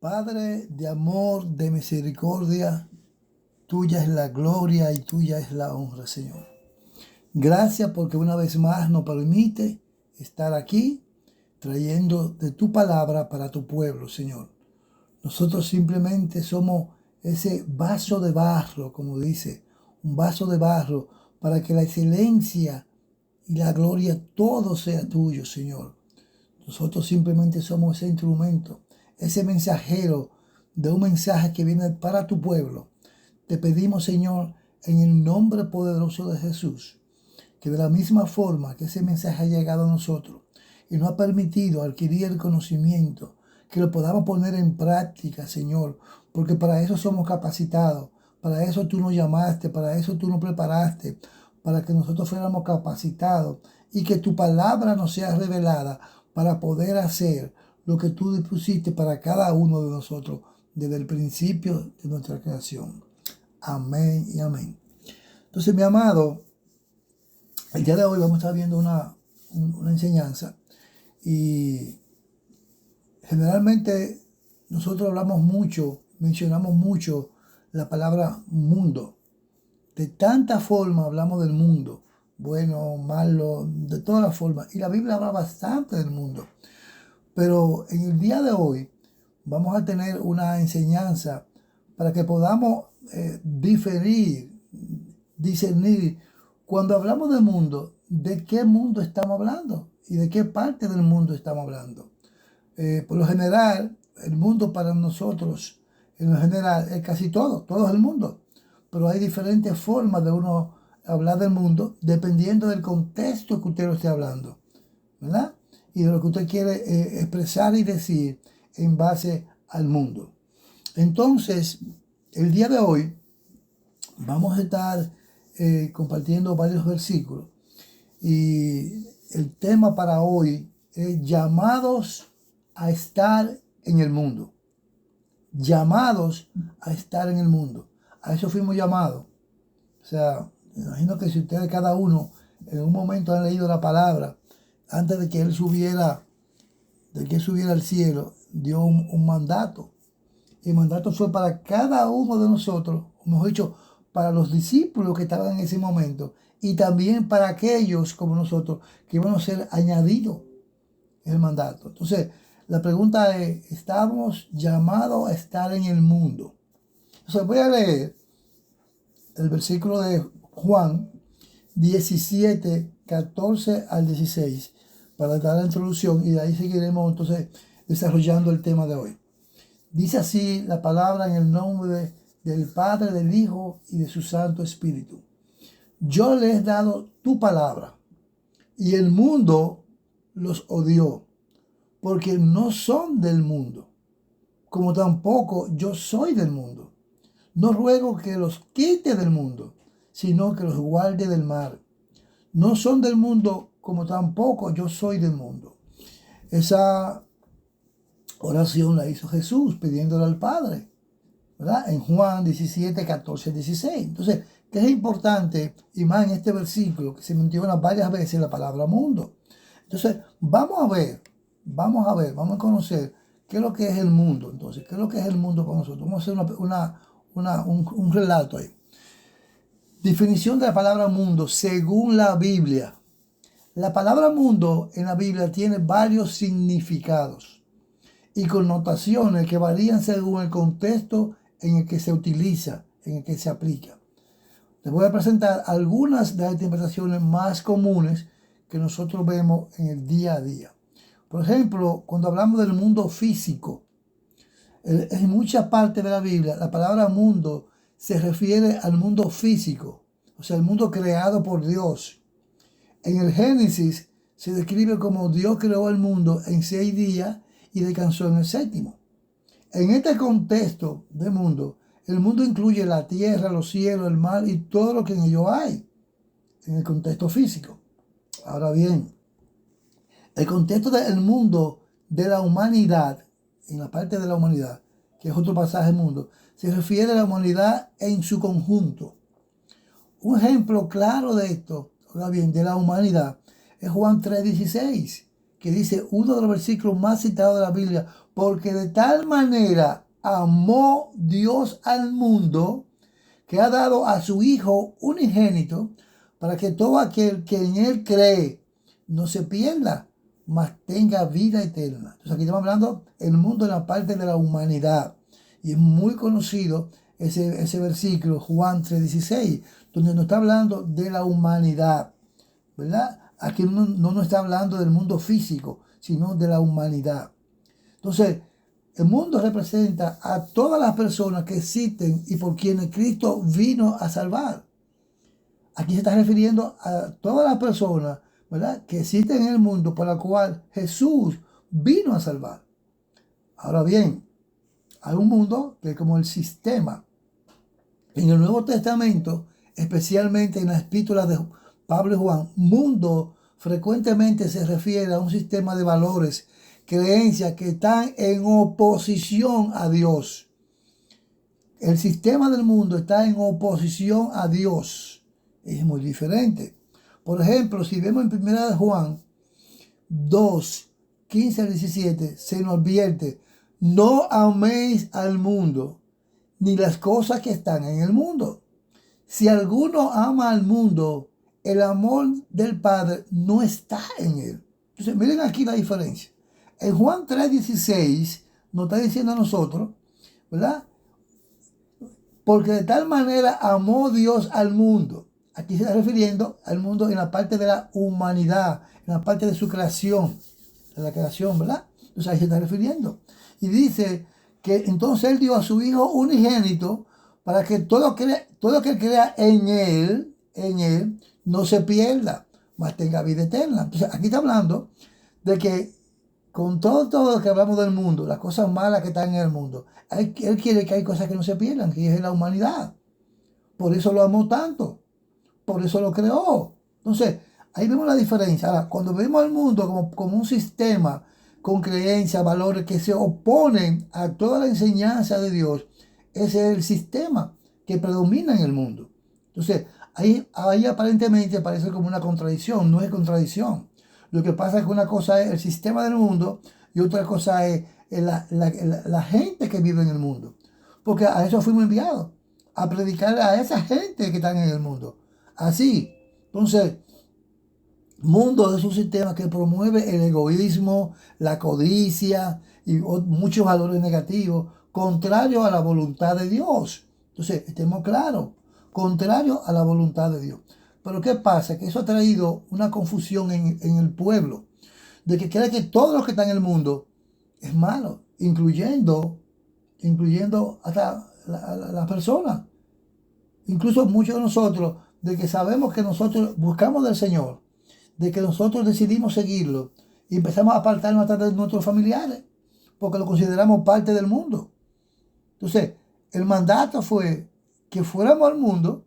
Padre de amor, de misericordia, tuya es la gloria y tuya es la honra, Señor. Gracias porque una vez más nos permite estar aquí trayendo de tu palabra para tu pueblo, Señor. Nosotros simplemente somos ese vaso de barro, como dice, un vaso de barro para que la excelencia y la gloria todo sea tuyo, Señor. Nosotros simplemente somos ese instrumento, ese mensajero de un mensaje que viene para tu pueblo. Te pedimos, Señor, en el nombre poderoso de Jesús, que de la misma forma que ese mensaje ha llegado a nosotros y nos ha permitido adquirir el conocimiento, que lo podamos poner en práctica, Señor, porque para eso somos capacitados, para eso tú nos llamaste, para eso tú nos preparaste, para que nosotros fuéramos capacitados y que tu palabra nos sea revelada para poder hacer lo que tú dispusiste para cada uno de nosotros desde el principio de nuestra creación. Amén y amén. Entonces, mi amado, el día de hoy vamos a estar viendo una enseñanza y generalmente nosotros mencionamos mucho la palabra mundo. De tanta forma hablamos del mundo, bueno, malo, de todas las formas. Y la Biblia habla bastante del mundo. Pero en el día de hoy vamos a tener una enseñanza para que podamos discernir cuando hablamos del mundo, de qué mundo estamos hablando y de qué parte del mundo estamos hablando. Por lo general, el mundo para nosotros, en lo general, es casi todo es el mundo. Pero hay diferentes formas de uno hablar del mundo dependiendo del contexto que usted lo esté hablando, ¿verdad? Y de lo que usted quiere expresar y decir en base al mundo. Entonces, el día de hoy vamos a estar compartiendo varios versículos y el tema para hoy es llamados a estar en el mundo. Llamados a estar en el mundo. A eso fuimos llamados. O sea, me imagino que si ustedes cada uno en un momento han leído la palabra, antes de que él subiera al cielo, dio un mandato. Y el mandato fue para cada uno de nosotros, mejor dicho, para los discípulos que estaban en ese momento, y también para aquellos como nosotros que iban a ser añadidos en el mandato. Entonces, la pregunta es, ¿estamos llamados a estar en el mundo? Entonces, voy a leer el versículo de Juan 17, 14 al 16 para dar la introducción y de ahí seguiremos entonces desarrollando el tema de hoy. Dice así la palabra en el nombre del Padre, del Hijo y de su Santo Espíritu. Yo les he dado tu palabra y el mundo los odió porque no son del mundo, como tampoco yo soy del mundo. No ruego que los quite del mundo, sino que los guarde del mal. No son del mundo, como tampoco yo soy del mundo. Esa oración la hizo Jesús pidiéndole al Padre, ¿verdad? En Juan 17, 14, 16. Entonces, ¿qué es importante? Y más en este versículo que se menciona varias veces la palabra mundo. Entonces, vamos a conocer qué es lo que es el mundo. Entonces, ¿qué es lo que es el mundo para nosotros? Vamos a hacer un relato ahí. Definición de la palabra mundo según la Biblia. La palabra mundo en la Biblia tiene varios significados y connotaciones que varían según el contexto en el que se utiliza, en el que se aplica. Les voy a presentar algunas de las interpretaciones más comunes que nosotros vemos en el día a día. Por ejemplo, cuando hablamos del mundo físico, en muchas partes de la Biblia, la palabra mundo se refiere al mundo físico, o sea, el mundo creado por Dios. En el Génesis se describe como Dios creó el mundo en 6 días y descansó en el séptimo. En este contexto de mundo, el mundo incluye la tierra, los cielos, el mar y todo lo que en ello hay, en el contexto físico. Ahora bien, el contexto del mundo de la humanidad, en la parte de la humanidad, que es otro pasaje del mundo, se refiere a la humanidad en su conjunto. Un ejemplo claro de esto, ahora bien, de la humanidad, es Juan 3:16, que dice uno de los versículos más citados de la Biblia, porque de tal manera amó Dios al mundo que ha dado a su Hijo unigénito para que todo aquel que en Él cree no se pierda, mas tenga vida eterna. Entonces aquí estamos hablando el mundo en la parte de la humanidad. Y es muy conocido ese versículo, Juan 3:16, donde nos está hablando de la humanidad, ¿verdad? Aquí no nos está hablando del mundo físico, sino de la humanidad. Entonces, el mundo representa a todas las personas que existen y por quienes Cristo vino a salvar. Aquí se está refiriendo a todas las personas, ¿verdad?, que existen en el mundo por la cual Jesús vino a salvar. Ahora bien, hay un mundo que es como el sistema. En el Nuevo Testamento, especialmente en las epístolas de Pablo y Juan, mundo frecuentemente se refiere a un sistema de valores, creencias que están en oposición a Dios. El sistema del mundo está en oposición a Dios. Es muy diferente. Por ejemplo, si vemos en 1 de Juan 2, 15 al 17, se nos advierte, no améis al mundo, ni las cosas que están en el mundo. Si alguno ama al mundo, el amor del Padre no está en él. Entonces, miren aquí la diferencia. En Juan 3:16 nos está diciendo a nosotros, ¿verdad? Porque de tal manera amó Dios al mundo. Aquí se está refiriendo al mundo en la parte de la humanidad, en la parte de su creación, de la creación, ¿verdad? Entonces ahí se está refiriendo. Y dice que entonces Él dio a su Hijo unigénito para que todo que crea en Él, no se pierda, mas tenga vida eterna. Entonces aquí está hablando de que con todo lo que hablamos del mundo, las cosas malas que están en el mundo, Él quiere que hay cosas que no se pierdan, que es la humanidad. Por eso lo amó tanto, por eso lo creó. Entonces, ahí vemos la diferencia. Ahora, cuando vemos al mundo como un sistema con creencias, valores que se oponen a toda la enseñanza de Dios, ese es el sistema que predomina en el mundo. Entonces, ahí aparentemente parece como una contradicción, no es contradicción. Lo que pasa es que una cosa es el sistema del mundo y otra cosa es la gente que vive en el mundo. Porque a eso fuimos enviados, a predicar a esa gente que están en el mundo. Así. Entonces, mundo es un sistema que promueve el egoísmo, la codicia y muchos valores negativos, contrario a la voluntad de Dios. Entonces, estemos claros, contrario a la voluntad de Dios. Pero ¿qué pasa? Que eso ha traído una confusión en el pueblo, de que cree que todo lo que está en el mundo es malo, incluyendo hasta las personas. Incluso muchos de nosotros, de que sabemos que nosotros buscamos del Señor, de que nosotros decidimos seguirlo y empezamos a apartarnos atrás de nuestros familiares, porque lo consideramos parte del mundo. Entonces, el mandato fue que fuéramos al mundo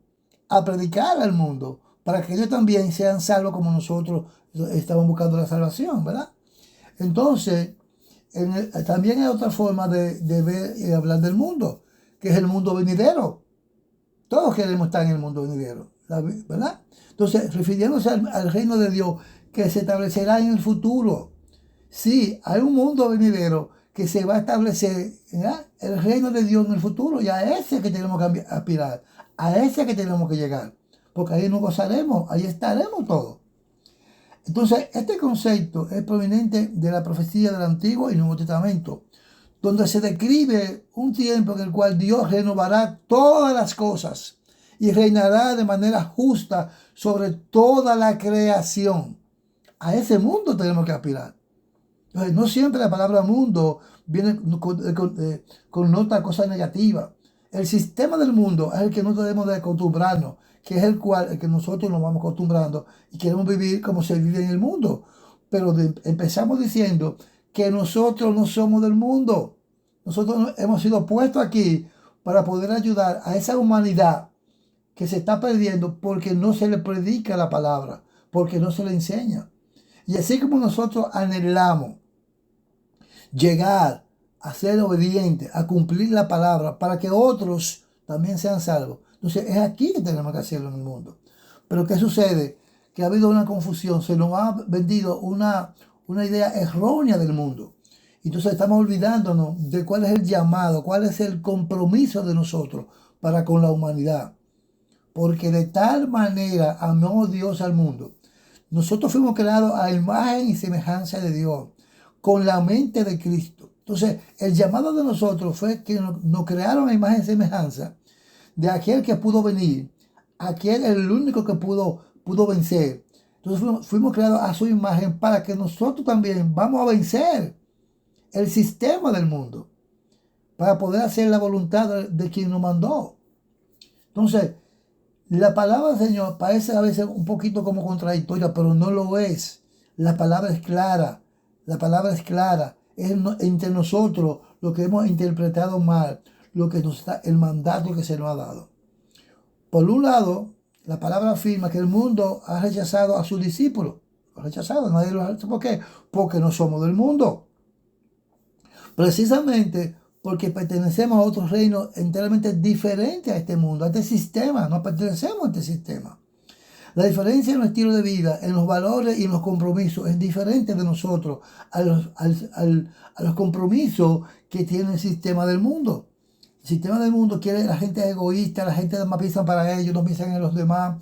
a predicar al mundo, para que ellos también sean salvos como nosotros estamos buscando la salvación, ¿verdad? Entonces, también hay otra forma de ver y hablar del mundo, que es el mundo venidero. Todos queremos estar en el mundo venidero, ¿verdad? Entonces, refiriéndose al reino de Dios que se establecerá en el futuro. Sí, hay un mundo venidero que se va a establecer, ¿verdad?, el reino de Dios en el futuro, y a ese que tenemos que aspirar, a ese que tenemos que llegar, porque ahí nos gozaremos, ahí estaremos todos. Entonces, este concepto es proveniente de la profecía del Antiguo y Nuevo Testamento, donde se describe un tiempo en el cual Dios renovará todas las cosas y reinará de manera justa sobre toda la creación. A ese mundo tenemos que aspirar. Entonces, no siempre la palabra mundo viene con nota cosas negativas. El sistema del mundo es el que no debemos de acostumbrarnos, que es el que nosotros nos vamos acostumbrando y queremos vivir como se vive en el mundo. Pero empezamos diciendo que nosotros no somos del mundo. Nosotros hemos sido puestos aquí para poder ayudar a esa humanidad que se está perdiendo porque no se le predica la palabra, porque no se le enseña. Y así como nosotros anhelamos llegar a ser obedientes, a cumplir la palabra para que otros también sean salvos. Entonces es aquí que tenemos que hacerlo en el mundo. Pero ¿qué sucede? Que ha habido una confusión, se nos ha vendido una una idea errónea del mundo. Entonces estamos olvidándonos de cuál es el llamado, cuál es el compromiso de nosotros para con la humanidad. Porque de tal manera amó Dios al mundo. Nosotros fuimos creados a imagen y semejanza de Dios, con la mente de Cristo. Entonces, el llamado de nosotros fue que nos crearon a imagen y semejanza de aquel que pudo venir, aquel el único que pudo vencer. Entonces fuimos creados a su imagen para que nosotros también vamos a vencer el sistema del mundo, para poder hacer la voluntad de quien nos mandó. Entonces, la palabra del Señor parece a veces un poquito como contradictoria, pero no lo es. La palabra es clara. La palabra es clara. Es entre nosotros lo que hemos interpretado mal, lo que nos está, el mandato que se nos ha dado. Por un lado, la palabra afirma que el mundo ha rechazado a sus discípulos. Lo ha rechazado, nadie lo ha rechazado. ¿Por qué? Porque no somos del mundo. Precisamente porque pertenecemos a otro reino enteramente diferente a este mundo, a este sistema. No pertenecemos a este sistema. La diferencia en el estilo de vida, en los valores y en los compromisos es diferente de nosotros a los compromisos que tiene el sistema del mundo. El sistema del mundo quiere, la gente es egoísta, la gente más piensa para ellos, no piensan en los demás,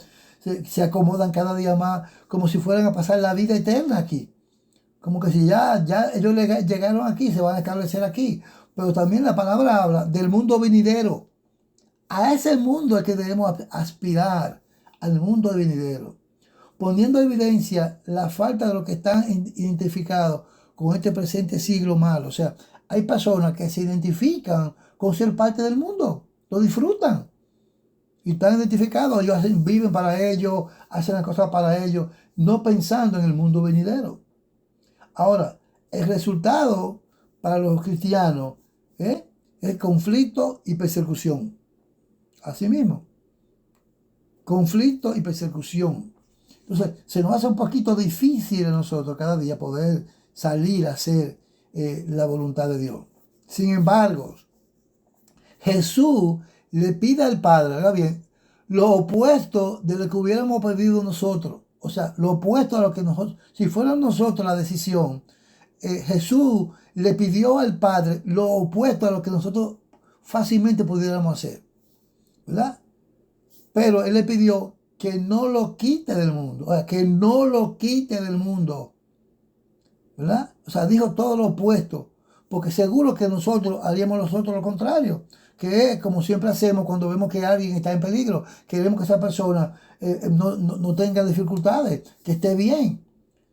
se acomodan cada día más, como si fueran a pasar la vida eterna aquí. Como que si ya ellos llegaron aquí, se van a establecer aquí. Pero también la palabra habla del mundo venidero. A ese mundo es que debemos aspirar, al mundo venidero. Poniendo en evidencia la falta de los que están identificados con este presente siglo malo. O sea, hay personas que se identifican con ser parte del mundo. Lo disfrutan. Y están identificados. Ellos viven para ellos, hacen las cosas para ellos, no pensando en el mundo venidero. Ahora, el resultado para los cristianos es conflicto y persecución. Así mismo, conflicto y persecución. Entonces, se nos hace un poquito difícil a nosotros cada día poder salir a hacer la voluntad de Dios. Sin embargo, Jesús le pide al Padre, ahora bien, lo opuesto de lo que hubiéramos pedido nosotros. O sea, lo opuesto a lo que nosotros, si fuera nosotros la decisión, Jesús le pidió al Padre lo opuesto a lo que nosotros fácilmente pudiéramos hacer, ¿verdad? Pero Él le pidió que no lo quite del mundo, o sea, que no lo quite del mundo, ¿verdad? O sea, dijo todo lo opuesto, porque seguro que nosotros haríamos nosotros lo contrario, que es como siempre hacemos cuando vemos que alguien está en peligro, queremos que esa persona no tenga dificultades, que esté bien.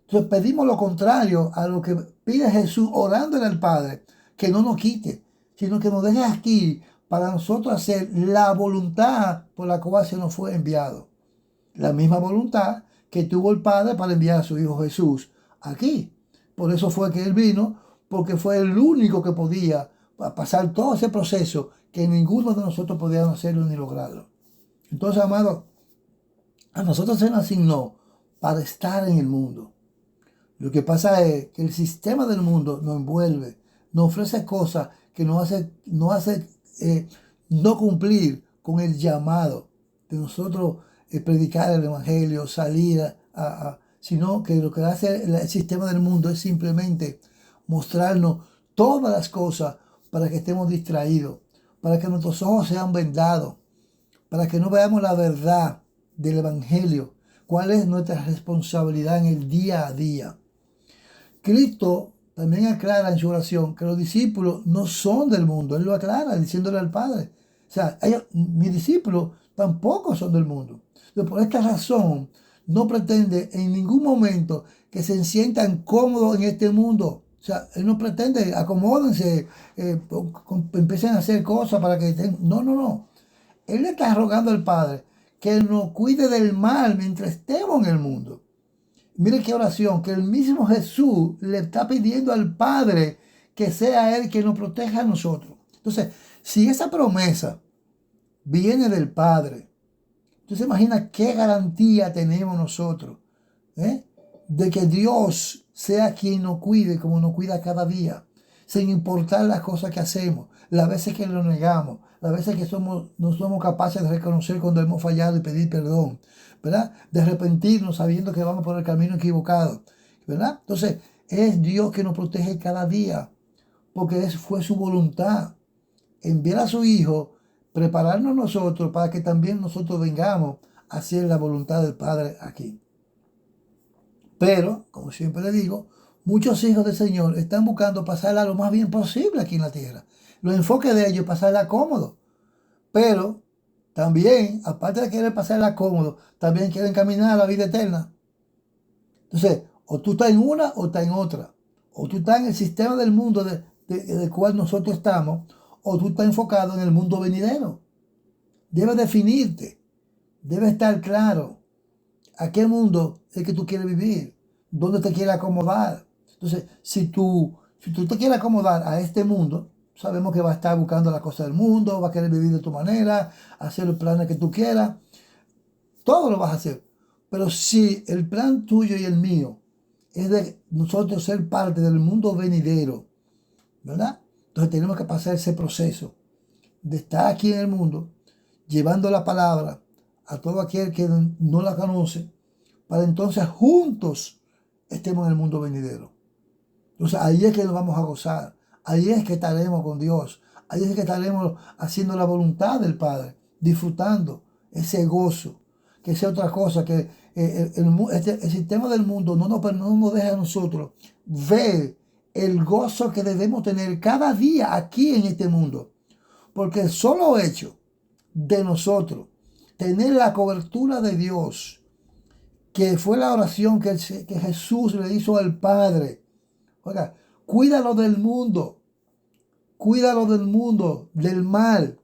Entonces pedimos lo contrario a lo que pide Jesús orándole al Padre, que no nos quite, sino que nos deje aquí para nosotros hacer la voluntad por la cual se nos fue enviado. La misma voluntad que tuvo el Padre para enviar a su Hijo Jesús aquí. Por eso fue que Él vino, porque fue el único que podía pasar todo ese proceso que ninguno de nosotros podíamos hacerlo ni lograrlo. Entonces, amado, a nosotros se nos asignó para estar en el mundo. Lo que pasa es que el sistema del mundo nos envuelve, nos ofrece cosas que nos hace no cumplir con el llamado de nosotros predicar el Evangelio, salir sino que lo que hace el sistema del mundo es simplemente mostrarnos todas las cosas para que estemos distraídos, para que nuestros ojos sean vendados, para que no veamos la verdad del Evangelio, cuál es nuestra responsabilidad en el día a día. Cristo también aclara en su oración que los discípulos no son del mundo. Él lo aclara diciéndole al Padre. O sea, mis discípulos tampoco son del mundo. Entonces, por esta razón, no pretende en ningún momento que se sientan cómodos en este mundo. O sea, Él no pretende, acomódense, empiecen a hacer cosas para que estén. No, no, no. Él le está rogando al Padre que nos cuide del mal mientras estemos en el mundo. Mire qué oración, que el mismo Jesús le está pidiendo al Padre que sea Él quien nos proteja a nosotros. Entonces, si esa promesa viene del Padre, entonces imagina qué garantía tenemos nosotros de que Dios sea quien nos cuide como nos cuida cada día, sin importar las cosas que hacemos, las veces que lo negamos, las veces que no somos capaces de reconocer cuando hemos fallado y pedir perdón, ¿verdad? De arrepentirnos sabiendo que vamos por el camino equivocado, ¿verdad? Entonces, Es Dios que nos protege cada día, porque fue su voluntad enviar a su Hijo, prepararnos nosotros para que también nosotros vengamos a hacer la voluntad del Padre aquí. Pero, como siempre le digo, muchos hijos del Señor están buscando pasarla lo más bien posible aquí en la tierra. Los enfoques de ellos es pasarla cómodo. Pero también, aparte de querer pasarla cómodo, también quieren caminar a la vida eterna. Entonces, o tú estás en una o estás en otra. O tú estás en el sistema del mundo del cual nosotros estamos, o tú estás enfocado en el mundo venidero. Debes definirte, debes estar claro a qué mundo es que tú quieres vivir, dónde te quieres acomodar. Entonces, si tú te quieres acomodar a este mundo, sabemos que va a estar buscando las cosas del mundo, va a querer vivir de tu manera, hacer los planes que tú quieras, todo lo vas a hacer. Pero si el plan tuyo y el mío es de nosotros ser parte del mundo venidero, ¿verdad? Entonces tenemos que pasar ese proceso de estar aquí en el mundo, llevando la palabra a todo aquel que no la conoce, para entonces juntos estemos en el mundo venidero. Entonces ahí es que nos vamos a gozar, ahí es que estaremos con Dios, ahí es que estaremos haciendo la voluntad del Padre, disfrutando ese gozo, que sea otra cosa, que el sistema del mundo no nos deja a nosotros ver el gozo que debemos tener cada día aquí en este mundo. Porque el solo hecho de nosotros tener la cobertura de Dios, que fue la oración que Jesús le hizo al Padre. Oiga, cuídalo del mundo, del mal.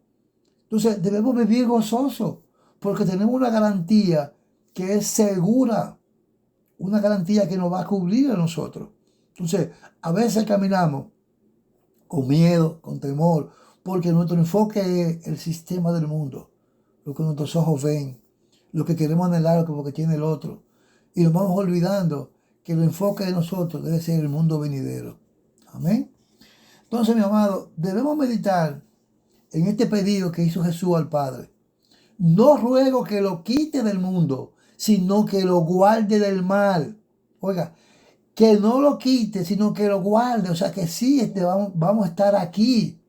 Entonces debemos vivir gozosos, porque tenemos una garantía que es segura, una garantía que nos va a cubrir a nosotros. Entonces, a veces caminamos con miedo, con temor, porque nuestro enfoque es el sistema del mundo, lo que nuestros ojos ven, lo que queremos anhelar como que tiene el otro. Y nos vamos olvidando que el enfoque de nosotros debe ser el mundo venidero. Amén. Entonces, mi amado, debemos meditar en este pedido que hizo Jesús al Padre. No ruego que lo quite del mundo, sino que lo guarde del mal. Oiga, que no lo quite, sino que lo guarde. O sea, que sí, vamos a estar aquí.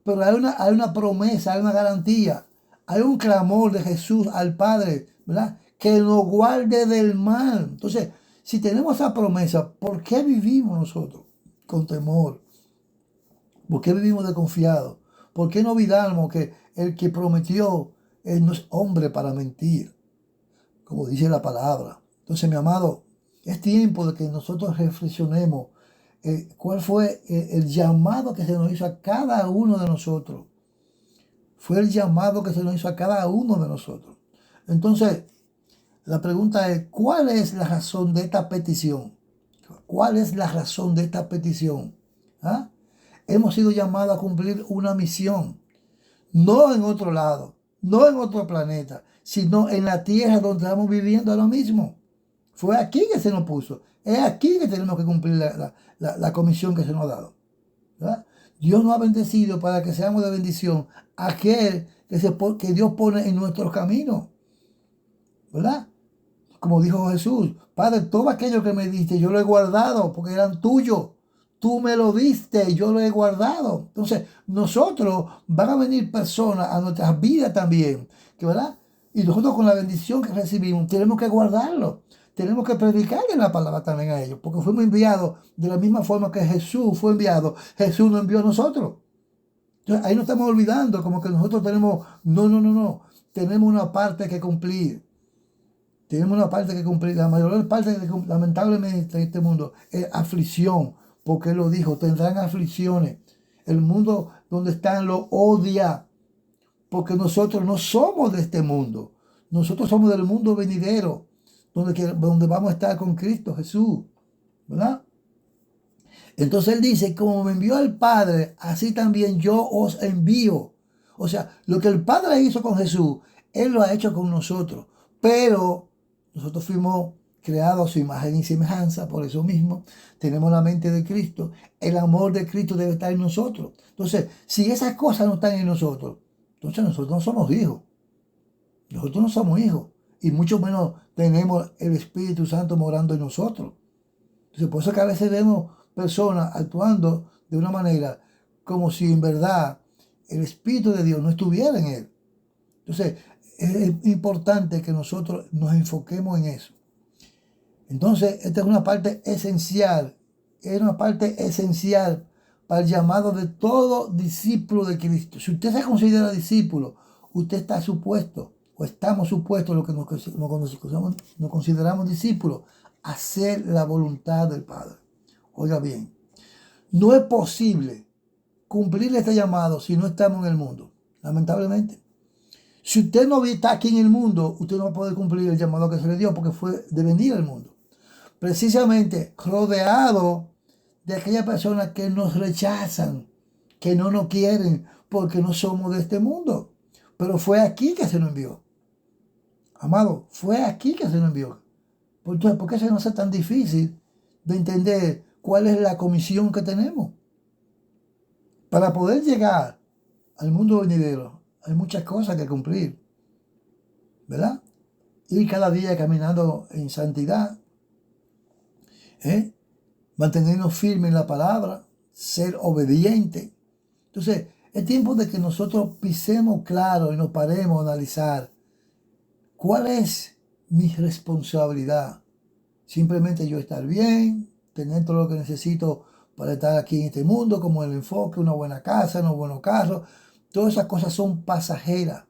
Pero hay una promesa, hay una garantía. Hay un clamor de Jesús al Padre, ¿verdad? Que nos guarde del mal. Entonces, si tenemos esa promesa, ¿por qué vivimos nosotros con temor? ¿Por qué vivimos desconfiados? ¿Por qué no olvidamos que el que prometió, él no es hombre para mentir? Como dice la palabra. Entonces, mi amado, es tiempo de que nosotros reflexionemos cuál fue el llamado que se nos hizo a cada uno de nosotros. Fue el llamado que se nos hizo a cada uno de nosotros. Entonces, la pregunta es, ¿cuál es la razón de esta petición? ¿Cuál es la razón de esta petición? ¿Ah? Hemos sido llamados a cumplir una misión, no en otro lado, no en otro planeta, sino en la tierra donde estamos viviendo ahora mismo. Fue aquí que se nos puso. Es aquí que tenemos que cumplir la comisión que se nos ha dado. ¿Verdad? Dios nos ha bendecido para que seamos de bendición a aquel que Dios pone en nuestros caminos. ¿Verdad? Como dijo Jesús, Padre, todo aquello que me diste, yo lo he guardado porque eran tuyos. Tú me lo diste y yo lo he guardado. Entonces, nosotros van a venir personas a nuestras vidas también, ¿verdad? Y nosotros con la bendición que recibimos tenemos que guardarlo. Tenemos que predicarle la palabra también a ellos, porque fuimos enviados de la misma forma que Jesús fue enviado. Jesús nos envió a nosotros. Entonces, ahí no estamos olvidando como que nosotros tenemos, no. Tenemos una parte que cumplir. Tenemos una parte que cumplir. La mayor parte, lamentablemente, en este mundo es aflicción. Porque Él lo dijo, tendrán aflicciones. El mundo donde están lo odia. Porque nosotros no somos de este mundo. Nosotros somos del mundo venidero. Donde vamos a estar con Cristo Jesús. ¿Verdad? Entonces Él dice, como me envió el Padre, así también yo os envío. O sea, lo que el Padre hizo con Jesús, Él lo ha hecho con nosotros. Pero nosotros fuimos creados a su imagen y semejanza, por eso mismo tenemos la mente de Cristo. El amor de Cristo debe estar en nosotros. Entonces, si esas cosas no están en nosotros, entonces nosotros no somos hijos. Nosotros no somos hijos. Y mucho menos tenemos el Espíritu Santo morando en nosotros. Entonces, por eso que a veces vemos personas actuando de una manera como si en verdad el Espíritu de Dios no estuviera en él. Entonces, es importante que nosotros nos enfoquemos en eso. Entonces, esta es una parte esencial para el llamado de todo discípulo de Cristo. Si usted se considera discípulo, usted está supuesto, o estamos supuestos, lo que nos consideramos discípulos, a hacer la voluntad del Padre. Oiga bien, no es posible cumplir este llamado si no estamos en el mundo, lamentablemente. Si usted no está aquí en el mundo, usted no va a poder cumplir el llamado que se le dio porque fue de venir al mundo. Precisamente rodeado de aquellas personas que nos rechazan, que no nos quieren porque no somos de este mundo. Pero fue aquí que se nos envió. Amado, fue aquí que se nos envió. Entonces, ¿por qué se nos hace tan difícil de entender cuál es la comisión que tenemos? Para poder llegar al mundo venidero, hay muchas cosas que cumplir, ¿verdad? Ir cada día caminando en santidad, mantenernos firmes en la palabra, ser obediente. Entonces, es tiempo de que nosotros pisemos claro y nos paremos a analizar cuál es mi responsabilidad. Simplemente yo estar bien, tener todo lo que necesito para estar aquí en este mundo, como el enfoque, una buena casa, unos buenos carros. Todas esas cosas son pasajeras.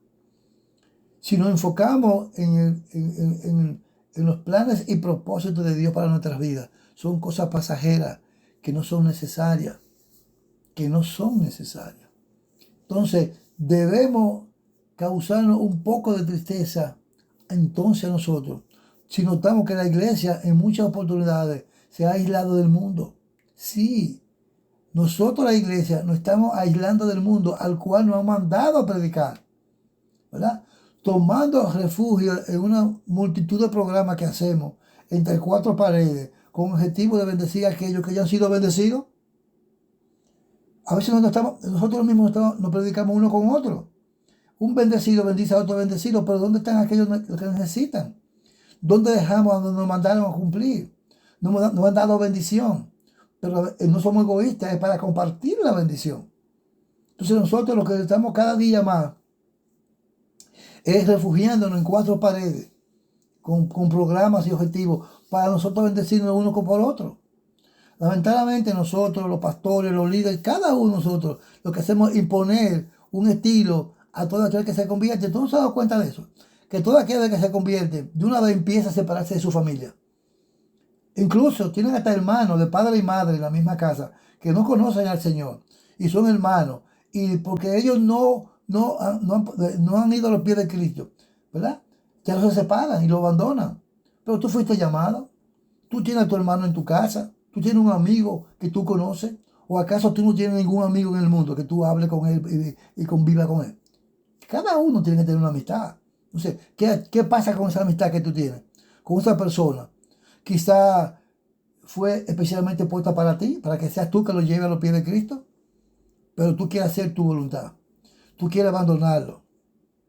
Si nos enfocamos en los planes y propósitos de Dios para nuestras vidas, son cosas pasajeras que no son necesarias, Entonces, debemos causarnos un poco de tristeza entonces a nosotros, si notamos que la iglesia en muchas oportunidades se ha aislado del mundo. Sí, nosotros la iglesia nos estamos aislando del mundo al cual nos han mandado a predicar, ¿verdad? Tomando refugio en una multitud de programas que hacemos entre cuatro paredes con el objetivo de bendecir a aquellos que ya han sido bendecidos. A veces nosotros mismos nos predicamos uno con otro. Un bendecido bendice a otro bendecido, pero ¿dónde están aquellos que necesitan? ¿Dónde dejamos a donde nos mandaron a cumplir? Nos han dado bendición, pero no somos egoístas, es para compartir la bendición. Entonces nosotros lo que estamos cada día más es refugiándonos en cuatro paredes, con programas y objetivos, para nosotros bendecirnos uno por otro. Lamentablemente nosotros, los pastores, los líderes, cada uno de nosotros, lo que hacemos es imponer un estilo a todo aquel que se convierte. ¿Tú no se has dado cuenta de eso? Que todo aquel que se convierte, de una vez empieza a separarse de su familia. Incluso tienen hasta hermanos de padre y madre en la misma casa que no conocen al Señor y son hermanos. Y porque ellos no han ido a los pies de Cristo, ¿verdad? Ya se separan y lo abandonan. Pero tú fuiste llamado. Tú tienes a tu hermano en tu casa. Tú tienes un amigo que tú conoces. ¿O acaso tú no tienes ningún amigo en el mundo que tú hables con él y conviva con él? Cada uno tiene que tener una amistad. Entonces, ¿qué pasa con esa amistad que tú tienes? Con esa persona. Quizá fue especialmente puesta para ti, para que seas tú que lo lleve a los pies de Cristo. Pero tú quieres hacer tu voluntad. Tú quieres abandonarlo.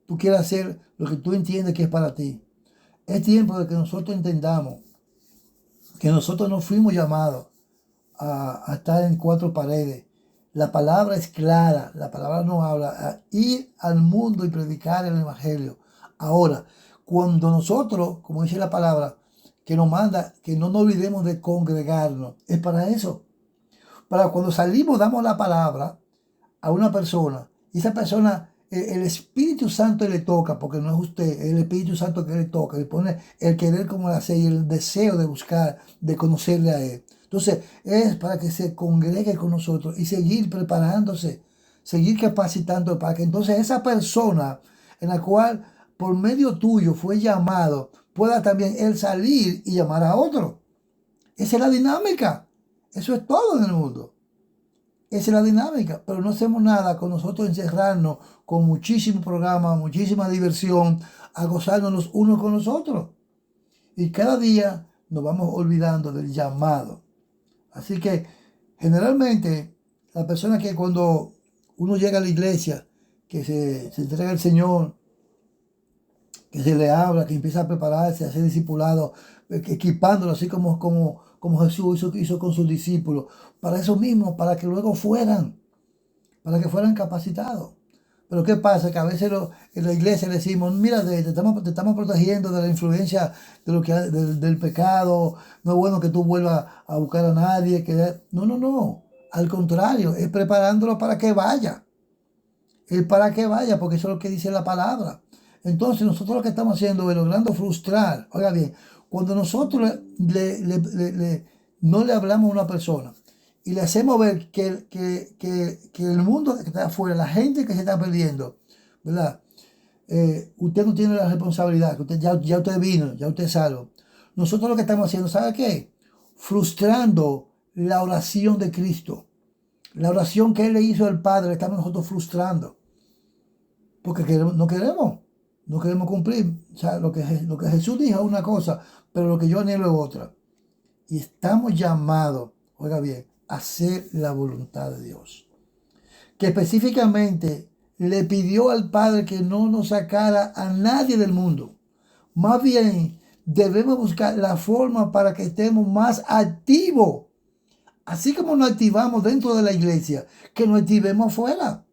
Tú quieres hacer lo que tú entiendes que es para ti. Es tiempo de que nosotros entendamos que nosotros no fuimos llamados a estar en cuatro paredes. La palabra es clara, la palabra nos habla a ir al mundo y predicar el evangelio. Ahora, cuando nosotros, como dice la palabra, que nos manda que no nos olvidemos de congregarnos, es para eso. Para cuando salimos, damos la palabra a una persona y esa persona, el Espíritu Santo le toca, porque no es usted, es el Espíritu Santo que le toca, le pone el querer como la sed y el deseo de buscar, de conocerle a Él. Entonces, es para que se congregue con nosotros y seguir preparándose, seguir capacitando para que entonces esa persona en la cual por medio tuyo fue llamado, pueda también él salir y llamar a otro. Esa es la dinámica. Eso es todo en el mundo. Esa es la dinámica, pero no hacemos nada con nosotros encerrarnos con muchísimo programa, muchísima diversión, a gozarnos los unos con los otros. Y cada día nos vamos olvidando del llamado. Así que generalmente la persona que cuando uno llega a la iglesia, que se entrega al Señor, que se le habla, que empieza a prepararse, a ser discipulado, equipándolo así como como Jesús hizo con sus discípulos, para eso mismo, para que luego para que fueran capacitados. Pero ¿qué pasa? Que a veces en la iglesia le decimos, mira, te estamos protegiendo de la influencia de del pecado, no es bueno que tú vuelvas a buscar a nadie. No, no, no. Al contrario, es preparándolo para que vaya. Es para que vaya, porque eso es lo que dice la palabra. Entonces nosotros lo que estamos haciendo es logrando frustrar. Oiga bien, cuando nosotros no le hablamos a una persona y le hacemos ver que el mundo que está afuera, la gente que se está perdiendo, ¿verdad? Usted no tiene la responsabilidad, que ya usted vino, ya usted es salvo. Nosotros lo que estamos haciendo, ¿sabe qué? Frustrando la oración de Cristo. La oración que Él le hizo al Padre, estamos nosotros frustrando. Porque no queremos cumplir. O sea, lo que Jesús dijo es una cosa, pero lo que yo anhelo es otra. Y estamos llamados, oiga bien, a hacer la voluntad de Dios. Que específicamente le pidió al Padre que no nos sacara a nadie del mundo. Más bien, debemos buscar la forma para que estemos más activos. Así como nos activamos dentro de la iglesia, que nos activemos afuera.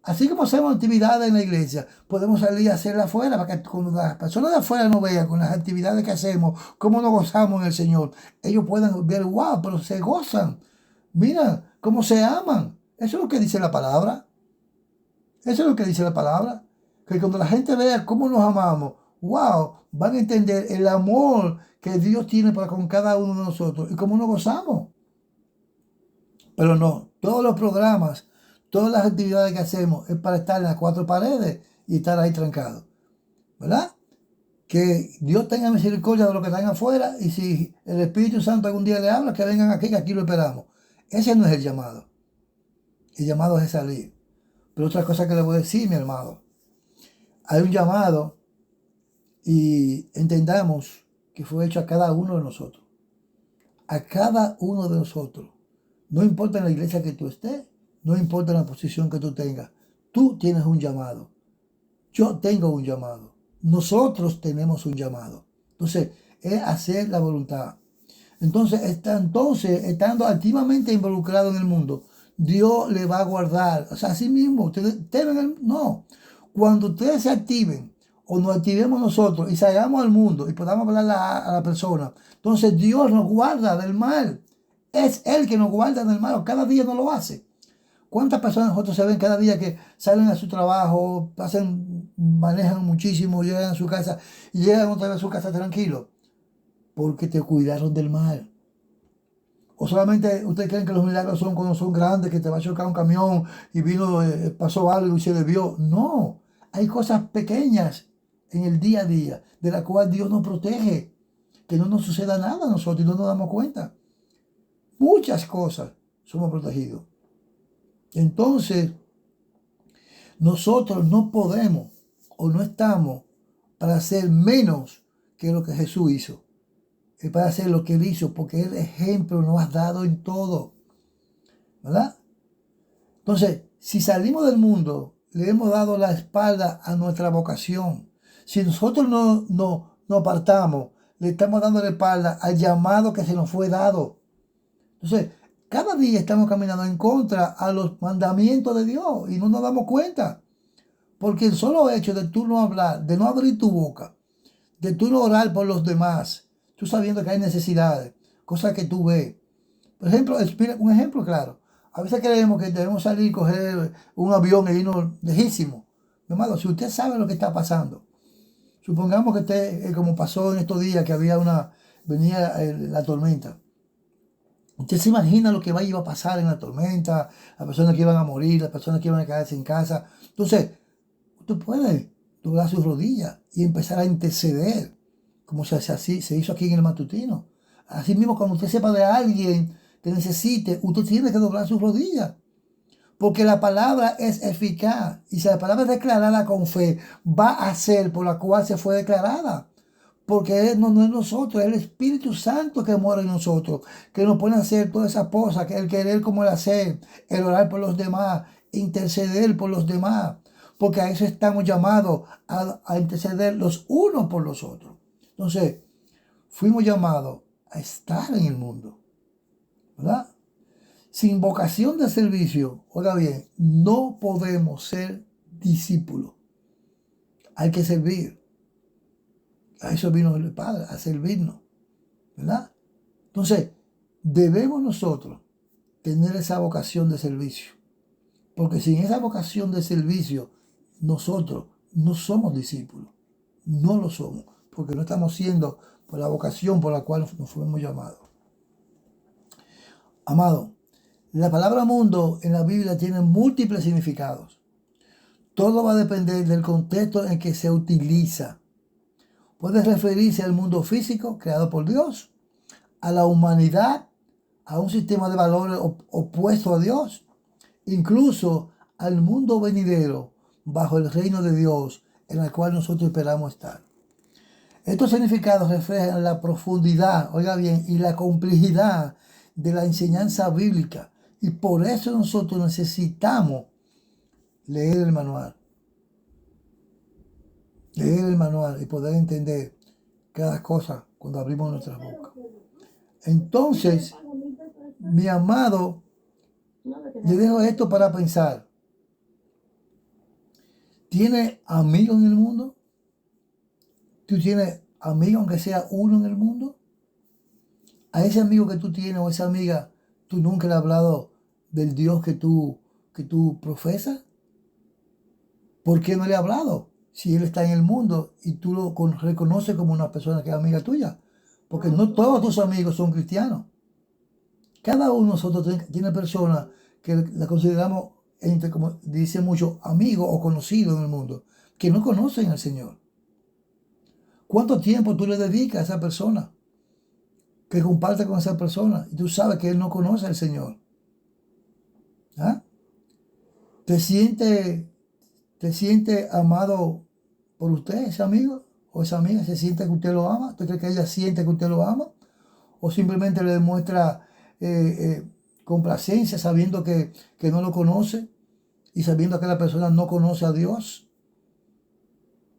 Así como hacemos actividades en la iglesia, podemos salir a hacerla afuera, para que cuando las personas de afuera nos vean con las actividades que hacemos, cómo nos gozamos en el Señor, ellos puedan ver, wow, pero se gozan. Mira cómo se aman. Eso es lo que dice la palabra. Eso es lo que dice la palabra. Que cuando la gente vea cómo nos amamos, wow, van a entender el amor que Dios tiene para con cada uno de nosotros y cómo nos gozamos. Pero no, todos los programas, todas las actividades que hacemos es para estar en las cuatro paredes y estar ahí trancados. ¿Verdad? Que Dios tenga misericordia de los que están afuera y si el Espíritu Santo algún día le habla, que vengan aquí, que aquí lo esperamos. Ese no es el llamado. El llamado es salir. Pero otra cosa que le voy a decir, mi hermano, hay un llamado y entendamos que fue hecho a cada uno de nosotros. A cada uno de nosotros. No importa en la iglesia que tú estés, no importa en la posición que tú tengas. Tú tienes un llamado. Yo tengo un llamado. Nosotros tenemos un llamado. Entonces, es hacer la voluntad. Entonces, estando activamente involucrado en el mundo, Dios le va a guardar. O sea, así mismo, no. Cuando ustedes se activen o nos activemos nosotros y salgamos al mundo y podamos hablar a la persona, entonces Dios nos guarda del mal. Es Él que nos guarda del mal. Cada día no lo hace. ¿Cuántas personas nosotros se ven cada día que salen a su trabajo, manejan muchísimo, llegan a su casa y llegan otra vez a su casa tranquilos? Porque te cuidaron del mal. O solamente ustedes creen que los milagros son cuando son grandes, que te va a chocar un camión y pasó algo y se desvió. No, hay cosas pequeñas en el día a día de la cual Dios nos protege, que no nos suceda nada a nosotros y no nos damos cuenta. Muchas cosas somos protegidos. Entonces, nosotros no podemos o no estamos para hacer menos que lo que Jesús hizo. Es para hacer lo que Él hizo, porque el ejemplo nos ha dado en todo. ¿Verdad? Entonces, si salimos del mundo, le hemos dado la espalda a nuestra vocación. Si nosotros no apartamos, le estamos dando la espalda al llamado que se nos fue dado. Entonces, cada día estamos caminando en contra a los mandamientos de Dios y no nos damos cuenta. Porque el solo hecho de tú no hablar, de no abrir tu boca, de tú no orar por los demás, tú sabiendo que hay necesidades, cosas que tú ves. Por ejemplo, un ejemplo claro. A veces creemos que debemos salir y coger un avión e irnos lejísimo. Mi hermano, si usted sabe lo que está pasando, supongamos que usted, como pasó en estos días, que venía la tormenta. Usted se imagina lo que iba a pasar en la tormenta, las personas que iban a morir, las personas que iban a quedarse en casa. Entonces, usted puede doblar sus rodillas y empezar a interceder, como se hizo aquí en el matutino. Así mismo, cuando usted sepa de alguien que necesite, usted tiene que doblar sus rodillas. Porque la palabra es eficaz. Y si la palabra es declarada con fe, va a ser por la cual se fue declarada. Porque no es nosotros, es el Espíritu Santo que mora en nosotros, que nos pone a hacer todas esas cosas, que el querer como el hacer, el orar por los demás, interceder por los demás, porque a eso estamos llamados, a interceder los unos por los otros. Entonces, fuimos llamados a estar en el mundo, ¿verdad? Sin vocación de servicio, oiga bien, no podemos ser discípulos. Hay que servir. A eso vino el Padre, a servirnos, ¿verdad? Entonces, debemos nosotros tener esa vocación de servicio. Porque sin esa vocación de servicio, nosotros no somos discípulos. No lo somos. Porque no estamos siendo por la vocación por la cual nos fuimos llamados. Amado, la palabra mundo en la Biblia tiene múltiples significados. Todo va a depender del contexto en que se utiliza. Puede referirse al mundo físico creado por Dios, a la humanidad, a un sistema de valores opuesto a Dios, incluso al mundo venidero bajo el reino de Dios en el cual nosotros esperamos estar. Estos significados reflejan la profundidad, oiga bien, y la complejidad de la enseñanza bíblica, y por eso nosotros necesitamos leer el manual. Leer el manual y poder entender cada cosa cuando abrimos nuestras bocas. Entonces, mi amado, le dejo esto para pensar. ¿Tienes amigos en el mundo? ¿Tú tienes amigos, aunque sea uno en el mundo? A ese amigo que tú tienes o esa amiga, tú nunca le has hablado del Dios que tú profesas. ¿Por qué no le has hablado? Si él está en el mundo y tú lo reconoces como una persona que es amiga tuya. Porque no todos tus amigos son cristianos. Cada uno de nosotros tiene personas que la consideramos, como dice mucho, amigos o conocidos en el mundo, que no conocen al Señor. ¿Cuánto tiempo tú le dedicas a esa persona? Que comparte con esa persona y tú sabes que él no conoce al Señor. ¿Ah? ¿Te siente amado por usted, ese amigo o esa amiga? ¿Se siente que usted lo ama? ¿Usted cree que ella siente que usted lo ama? ¿O simplemente le demuestra complacencia sabiendo que no lo conoce y sabiendo que la persona no conoce a Dios?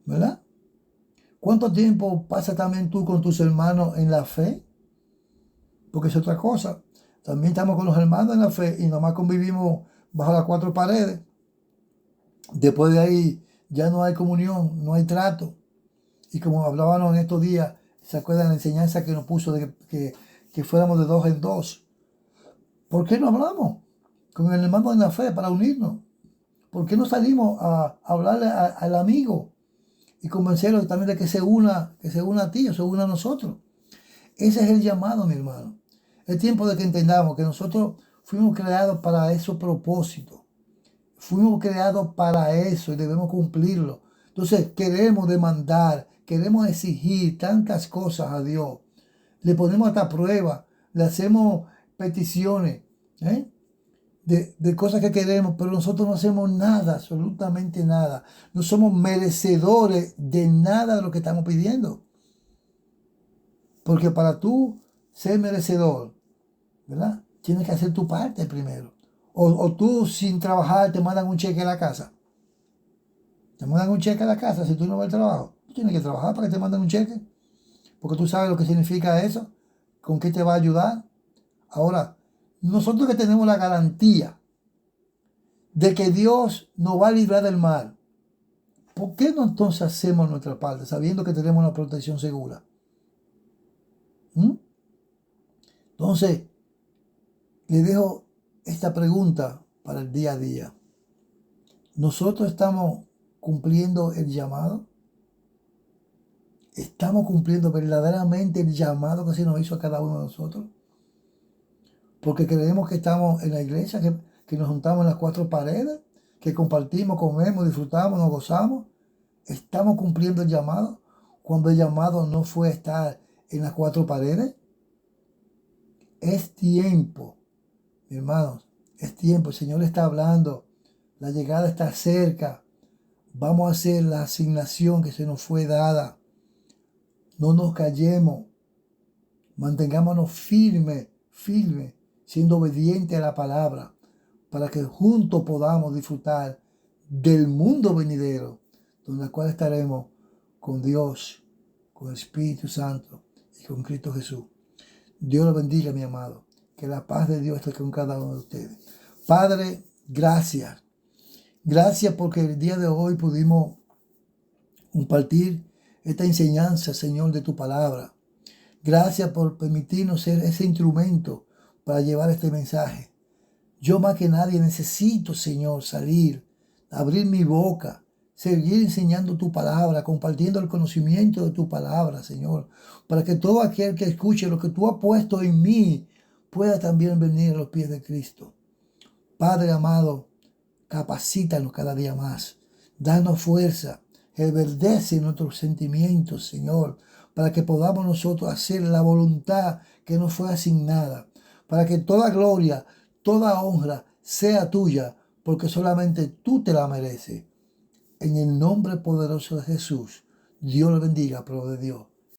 ¿Verdad? ¿Cuánto tiempo pasa también tú con tus hermanos en la fe? Porque es otra cosa. También estamos con los hermanos en la fe y nomás convivimos bajo las cuatro paredes. Después de ahí ya no hay comunión, no hay trato. Y como hablábamos en estos días, ¿se acuerdan la enseñanza que nos puso de que fuéramos de dos en dos? ¿Por qué no hablamos con el hermano en la fe para unirnos? ¿Por qué no salimos a hablarle al amigo y convencerlo también de que se una a ti o se una a nosotros? Ese es el llamado, mi hermano. Es tiempo de que entendamos que nosotros fuimos creados para esos propósitos. Fuimos creados para eso y debemos cumplirlo. Entonces queremos demandar, queremos exigir tantas cosas a Dios. Le ponemos hasta prueba, le hacemos peticiones de cosas que queremos, pero nosotros no hacemos nada, absolutamente nada. No somos merecedores de nada de lo que estamos pidiendo. Porque para tú ser merecedor, ¿verdad? Tienes que hacer tu parte primero. O tú sin trabajar te mandan un cheque a la casa. Te mandan un cheque a la casa si tú no vas al trabajo. Tú tienes que trabajar para que te manden un cheque. Porque tú sabes lo que significa eso. ¿Con qué te va a ayudar? Ahora, nosotros que tenemos la garantía de que Dios nos va a librar del mal, ¿por qué no entonces hacemos nuestra parte sabiendo que tenemos una protección segura? Entonces, le dejo esta pregunta para el día a día. ¿Nosotros estamos cumpliendo el llamado? ¿Estamos cumpliendo verdaderamente el llamado que se nos hizo a cada uno de nosotros? Porque creemos que estamos en la iglesia, que nos juntamos en las cuatro paredes, que compartimos, comemos, disfrutamos, nos gozamos. ¿Estamos cumpliendo el llamado cuando el llamado no fue estar en las cuatro paredes? Es tiempo, mi hermanos, es tiempo. El Señor está hablando. La llegada está cerca. Vamos a hacer la asignación que se nos fue dada. No nos callemos. Mantengámonos firmes, siendo obedientes a la palabra, para que juntos podamos disfrutar del mundo venidero, donde el cual estaremos con Dios, con el Espíritu Santo y con Cristo Jesús. Dios lo bendiga, mi amado. Que la paz de Dios esté con cada uno de ustedes. Padre, gracias. Gracias porque el día de hoy pudimos compartir esta enseñanza, Señor, de tu palabra. Gracias por permitirnos ser ese instrumento para llevar este mensaje. Yo más que nadie necesito, Señor, salir, abrir mi boca, seguir enseñando tu palabra, compartiendo el conocimiento de tu palabra, Señor, para que todo aquel que escuche lo que tú has puesto en mí pueda también venir a los pies de Cristo. Padre amado, capacítanos cada día más, danos fuerza, reverdece nuestros sentimientos, Señor, para que podamos nosotros hacer la voluntad que nos fue asignada, para que toda gloria, toda honra sea tuya, porque solamente tú te la mereces. En el nombre poderoso de Jesús, Dios le bendiga, pueblo de Dios.